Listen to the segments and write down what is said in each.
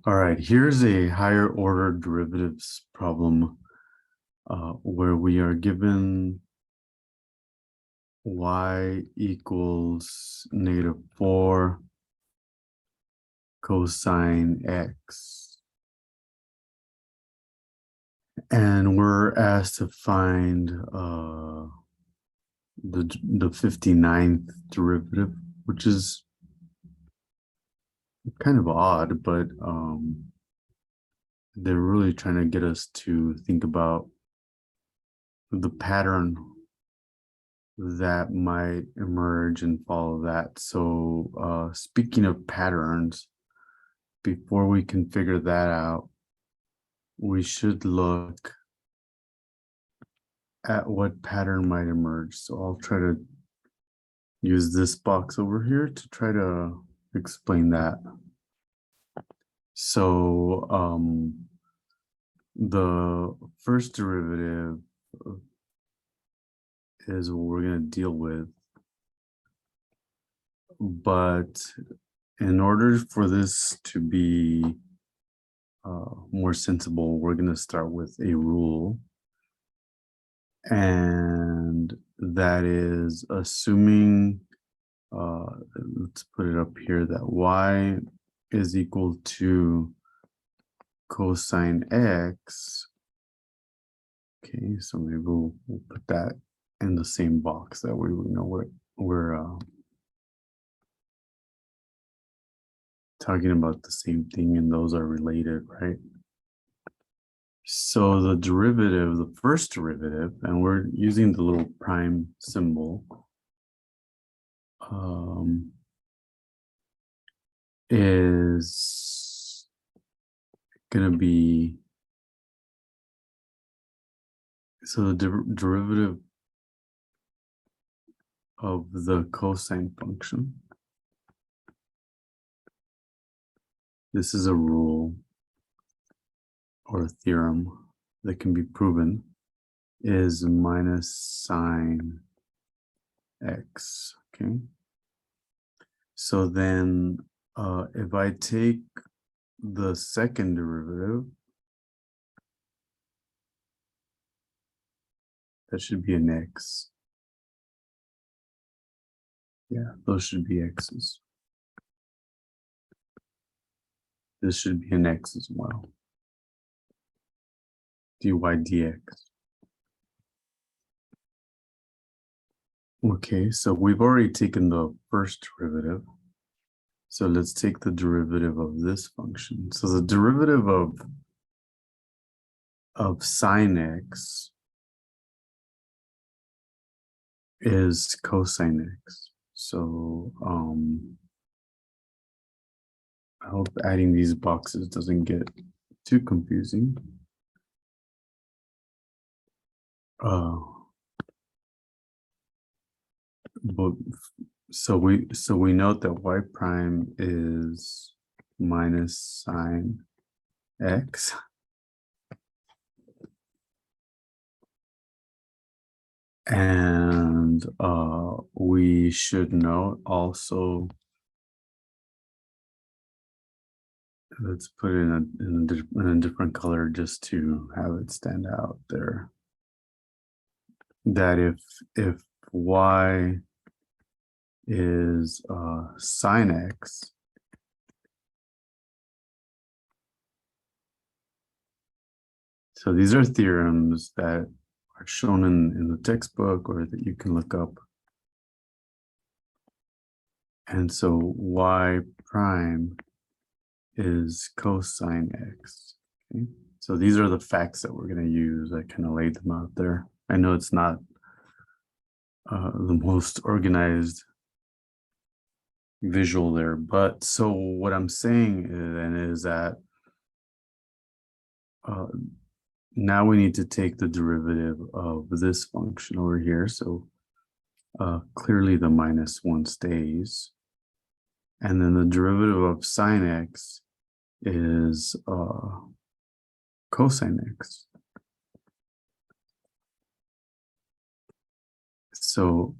All right, here's a higher order derivatives problem where we are given y equals -4 cosine x. And we're asked to find the 59th derivative, which is kind of odd, but they're really trying to get us to think about the pattern that might emerge and follow that. So speaking of patterns, before we can figure that out, we should look at what pattern might emerge. So I'll try to use this box over here to try to explain that. So the first derivative is what we're going to deal with. But in order for this to be more sensible, we're going to start with a rule. And that is assuming, let's put it up here, that y is equal to cosine x. Okay, so maybe we'll put that in the same box. That way we know what we're talking about the same thing, and those are related, right? So the derivative, the first derivative, and we're using the little prime symbol, is going to be, so the derivative of the cosine function, this is a rule or a theorem that can be proven, is minus sine x. Okay, so then if I take the second derivative, that should be an x. Yeah, those should be x's. This should be an x as well. Dy dx. Okay, so we've already taken the first derivative. So let's take the derivative of this function. So the derivative of sine x is cosine x. So I hope adding these boxes doesn't get too confusing. But so we note that y prime is minus sine x. And we should note also, let's put it in a different color just to have it stand out there, that if y is sine x, so these are theorems that are shown in the textbook or that you can look up. And so y prime is cosine x. Okay? So these are the facts that we're going to use. I kind of laid them out there. I know it's not the most organized visual there, but so what I'm saying then is that now we need to take the derivative of this function over here. So clearly the minus 1 stays. And then the derivative of sine x is cosine x. So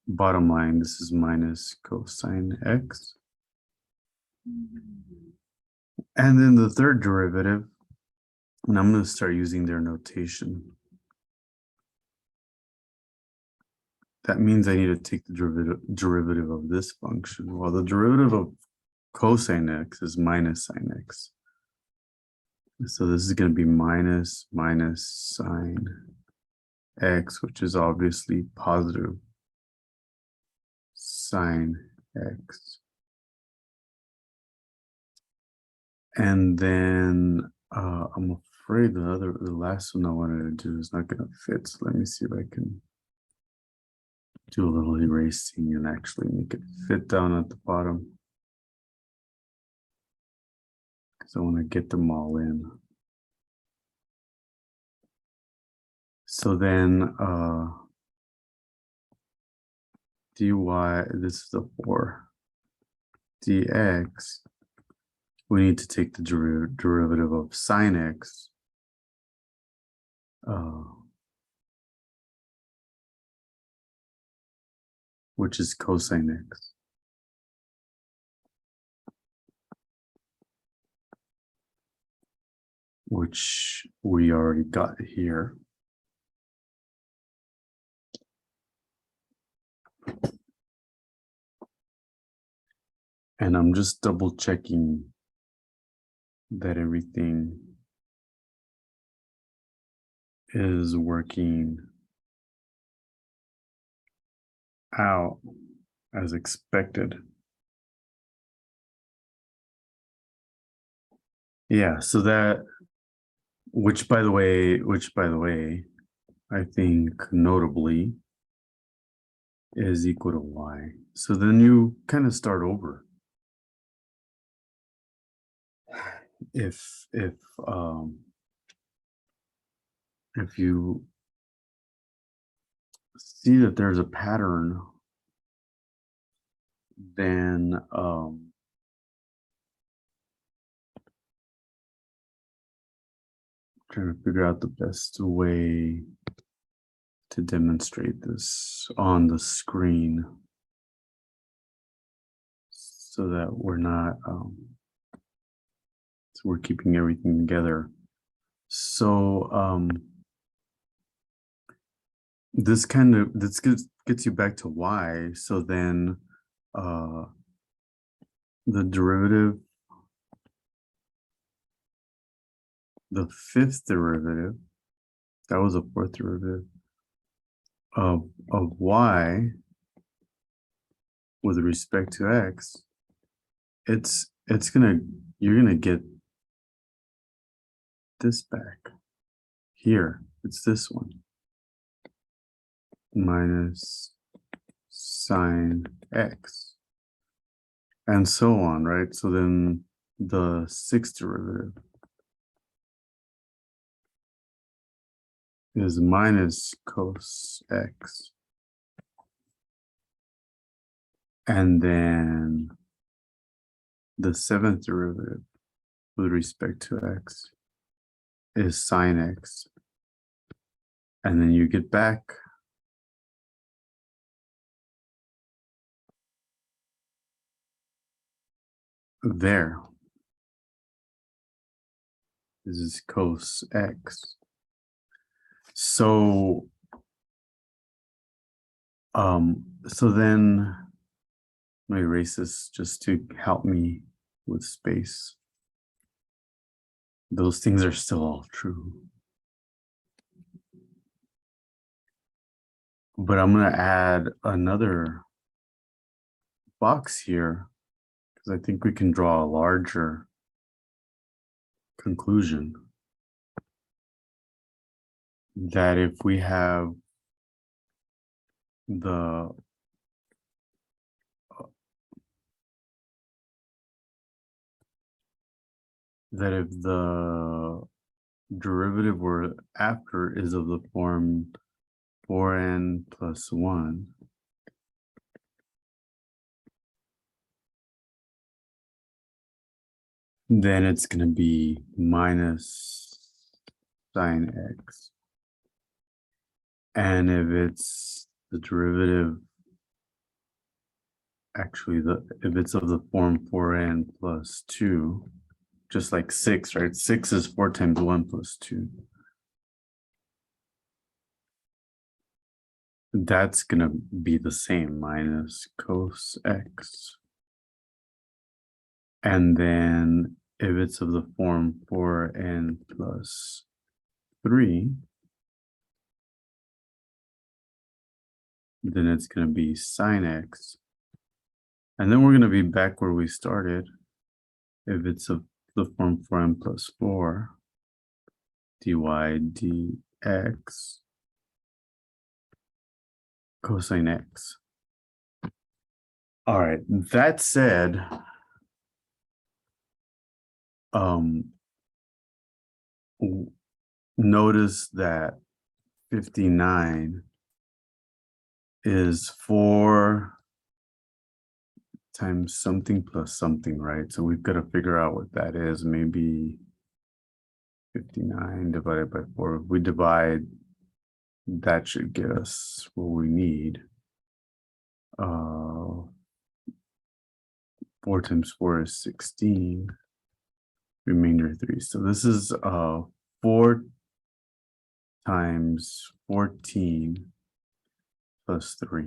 bottom line, this is minus cosine x. And then the third derivative, and I'm going to start using their notation. That means I need to take the derivative of this function. Well, the derivative of cosine x is minus sine x. So this is going to be minus sine x, which is obviously positive sine x. And then I'm afraid the last one I wanted to do is not going to fit. So let me see if I can do a little erasing and actually make it fit down at the bottom. Because I want to get them all in. So then dy, this is the 4, dx, we need to take the derivative of sine x, which is cosine x. Which we already got here. And I'm just double checking that everything is working out as expected. Yeah, so that, which by the way, I think notably is equal to y. So then you kind of start over. If you see that there's a pattern, then trying to figure out the best way to demonstrate this on the screen so that we're not so we're keeping everything together. So this gets you back to y. So then the derivative, the fifth derivative, that was a fourth derivative of y with respect to x, you're gonna get this back here. It's this one, minus sine x, and so on, right? So then the sixth derivative is minus cos x. And then the seventh derivative with respect to x is sine x. And then you get back there. This is cos x. So then let me erase this just to help me with space. Those things are still all true. But I'm going to add another box here because I think we can draw a larger conclusion that if we have the if the derivative we're after is of the form 4n plus 1, then it's going to be minus sine x. And if it's the derivative, actually, if it's of the form 4n plus 2, just like 6, right? 6 is 4 times 1 plus 2. That's going to be the same, minus cos x. And then if it's of the form 4n plus 3, then it's going to be sine x. And then we're going to be back where we started. If it's of the form 4n plus 4, dy dx cosine x. All right, that said, notice that 59 is 4 times something plus something, right? So we've got to figure out what that is. Maybe 59 divided by 4. If we divide, that should get us what we need. 4 times 4 is 16. Remainder 3. So this is 4 times 14 plus 3.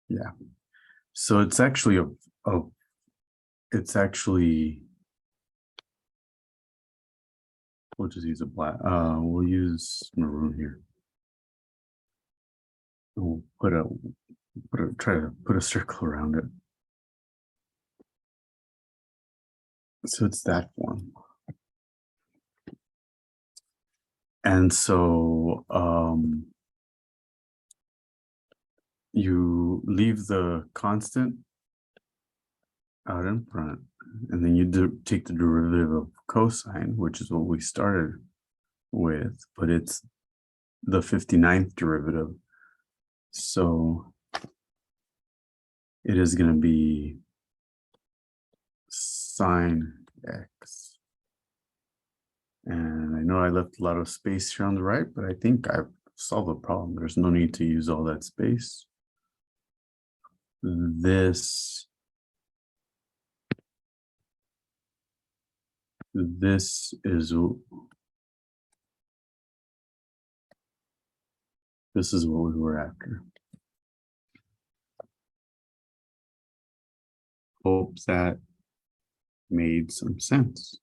Yeah. So it's actually we'll just use a black, we'll use maroon here. We'll try to put a circle around it. So it's that form. And so you leave the constant out in front, and then you take the derivative of cosine, which is what we started with, but it's the 59th derivative. So it is going to be sine x. And I know I left a lot of space here on the right, but I think I've solved the problem. There's no need to use all that space. This is what we were after. Hope that made some sense.